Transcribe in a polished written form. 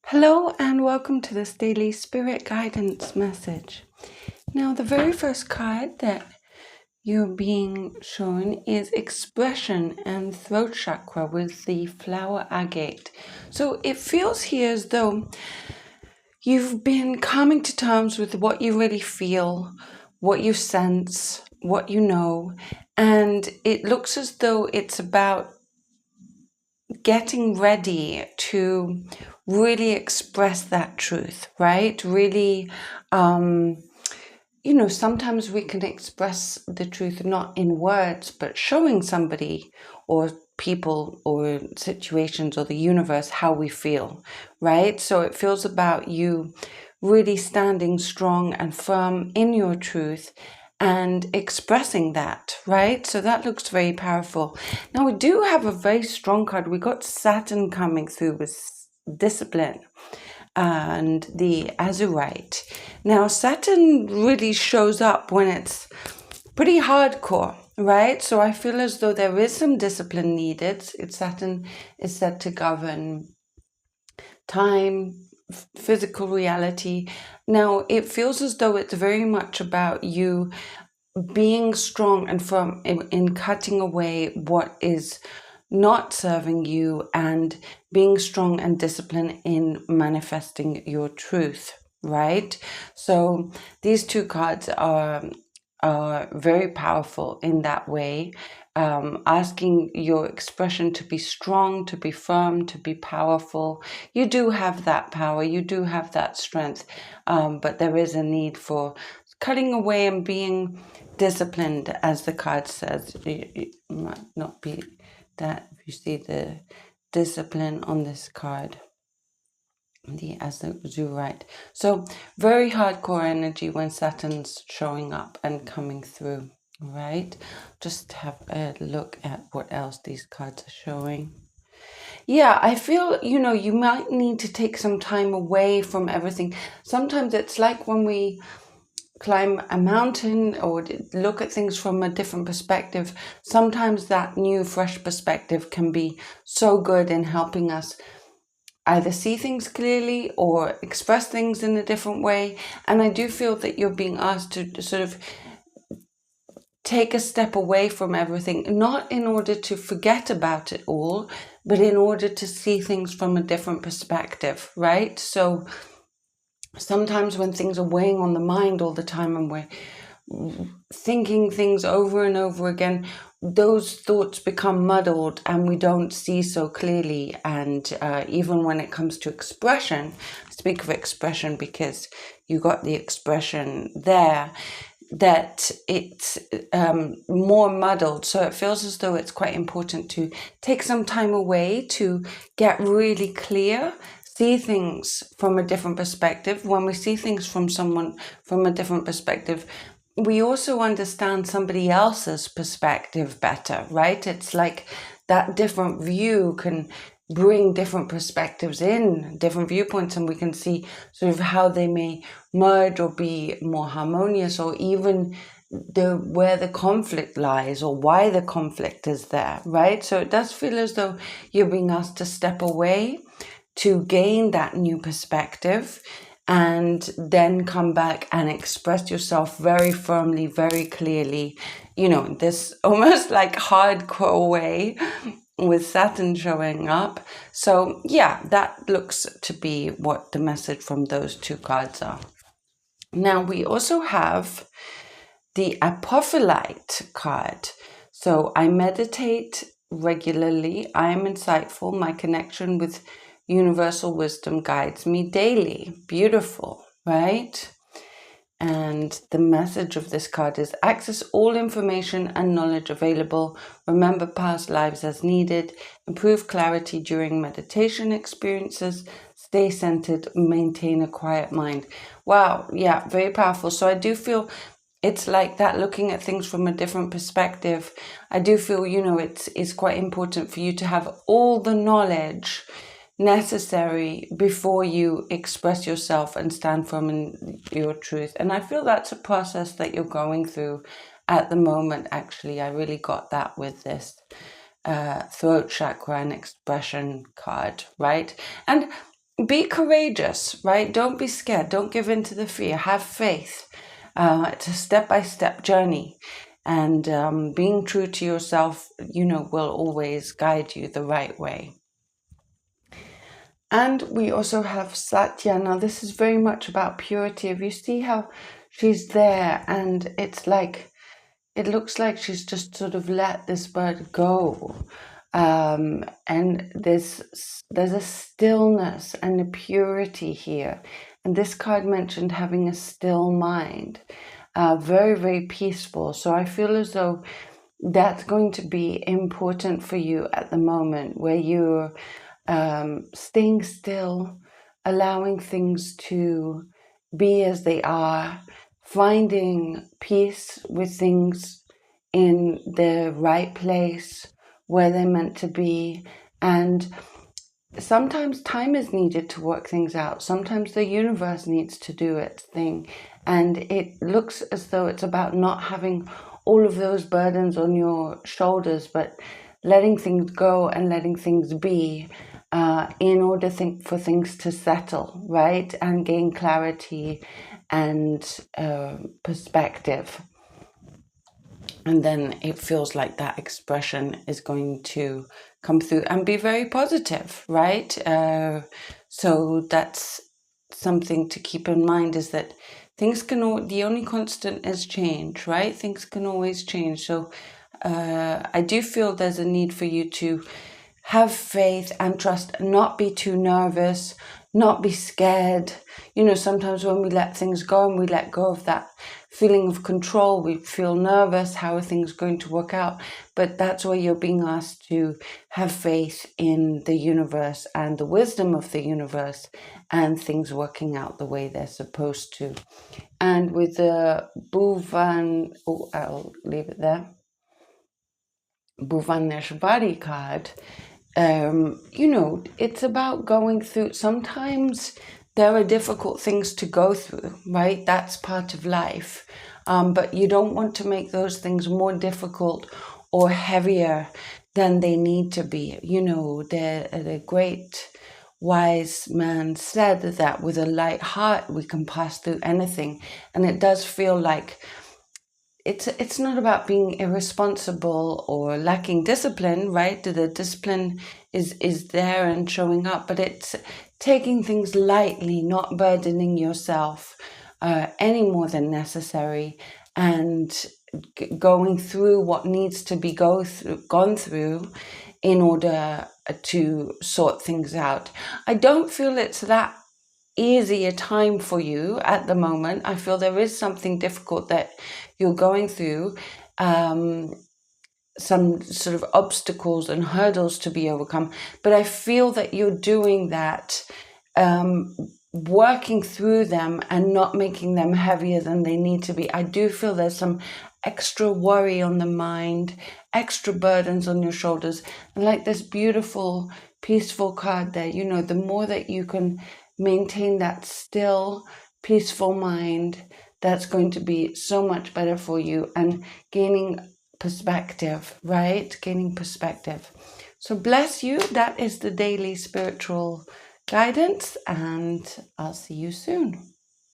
Hello and welcome to this daily spirit guidance message. Now, the very first card that you're being shown is expression and throat chakra with the flower agate. So it feels here as though you've been coming to terms with what you really feel, what you sense, what you know, and it looks as though it's about getting ready to really express that truth, right? Really, sometimes we can express the truth not in words, but showing somebody or people or situations or the universe how we feel, right? So it feels about you really standing strong and firm in your truth and expressing that, right? So that looks very powerful. Now we do have a very strong card. We got Saturn coming through with discipline and the azurite. Now Saturn really shows up when it's pretty hardcore, right? So I feel as though there is some discipline needed. Saturn is said to govern time, physical reality. Now it feels as though it's very much about you being strong and firm in cutting away what is not serving you and being strong and disciplined in manifesting your truth, right? So these two cards are very powerful in that way, asking your expression to be strong, to be firm, to be powerful. You do have that power, you do have that strength, but there is a need for cutting away and being disciplined, as the card says. It might not be that if you see the discipline on this card. As you right. So very hardcore energy when Saturn's showing up and coming through, right? Just have a look at what else these cards are showing. Yeah, I feel, you might need to take some time away from everything. Sometimes it's like when we climb a mountain or look at things from a different perspective. Sometimes that new, fresh perspective can be so good in helping us either see things clearly or express things in a different way. And I do feel that you're being asked to sort of take a step away from everything, not in order to forget about it all, but in order to see things from a different perspective, right? So sometimes when things are weighing on the mind all the time and we're thinking things over and over again, those thoughts become muddled and we don't see so clearly. And even when it comes to expression, I speak of expression because you got the expression there, that it's more muddled. So it feels as though it's quite important to take some time away to get really clear, see things from a different perspective. When we see things from someone from a different perspective, we also understand somebody else's perspective better, right? It's like that different view can bring different perspectives in, different viewpoints, and we can see sort of how they may merge or be more harmonious, or even where the conflict lies or why the conflict is there, right? So it does feel as though you're being asked to step away to gain that new perspective and then come back and express yourself very firmly, very clearly, this almost like hardcore way with Saturn showing up. So yeah, that looks to be what the message from those two cards are. Now we also have the Apophyllite card. So I meditate regularly. I am insightful. My connection with universal wisdom guides me daily. Beautiful, right? And the message of this card is access all information and knowledge available. Remember past lives as needed. Improve clarity during meditation experiences. Stay centered. Maintain a quiet mind. Wow. Yeah, very powerful. So I do feel it's like that, looking at things from a different perspective. I do feel, it's quite important for you to have all the knowledge necessary before you express yourself and stand firm in your truth. And I feel that's a process that you're going through at the moment. Actually, I really got that with this throat chakra and expression card, right? And be courageous, right? Don't be scared. Don't give in to the fear. Have faith. It's a step-by-step journey. And being true to yourself, will always guide you the right way. And we also have Satya. Now, this is very much about purity. If you see how she's there, and it's like, it looks like she's just sort of let this bird go. And there's a stillness and a purity here. And this card mentioned having a still mind, very, very peaceful. So I feel as though that's going to be important for you at the moment, where you're staying still, allowing things to be as they are, finding peace with things in the right place where they're meant to be. And sometimes time is needed to work things out. Sometimes the universe needs to do its thing. And it looks as though it's about not having all of those burdens on your shoulders, but letting things go and letting things be, in order for things to settle, right? And gain clarity and perspective. And then it feels like that expression is going to come through and be very positive, right? So that's something to keep in mind, is that the only constant is change, right? Things can always change. So I do feel there's a need for you to have faith and trust, not be too nervous, not be scared. Sometimes when we let things go and we let go of that feeling of control, we feel nervous. How are things going to work out? But that's where you're being asked to have faith in the universe and the wisdom of the universe and things working out the way they're supposed to. And with the Bhuvan, I'll leave it there, Bhuvaneshwari card, it's about going through. Sometimes there are difficult things to go through, right? That's part of life. But you don't want to make those things more difficult or heavier than they need to be. The great wise man said that with a light heart we can pass through anything. And it does feel like it's not about being irresponsible or lacking discipline, right? The discipline is there and showing up, but it's taking things lightly, not burdening yourself any more than necessary, and going through what needs to be gone through in order to sort things out. I don't feel it's that easy a time for you at the moment. I feel there is something difficult that you're going through, some sort of obstacles and hurdles to be overcome, but I feel that you're doing that, working through them and not making them heavier than they need to be. I do feel there's some extra worry on the mind, extra burdens on your shoulders, and like this beautiful, peaceful card there, the more that you can maintain that still, peaceful mind, that's going to be so much better for you, and gaining perspective, right? Gaining perspective. So bless you. That is the daily spiritual guidance, and I'll see you soon.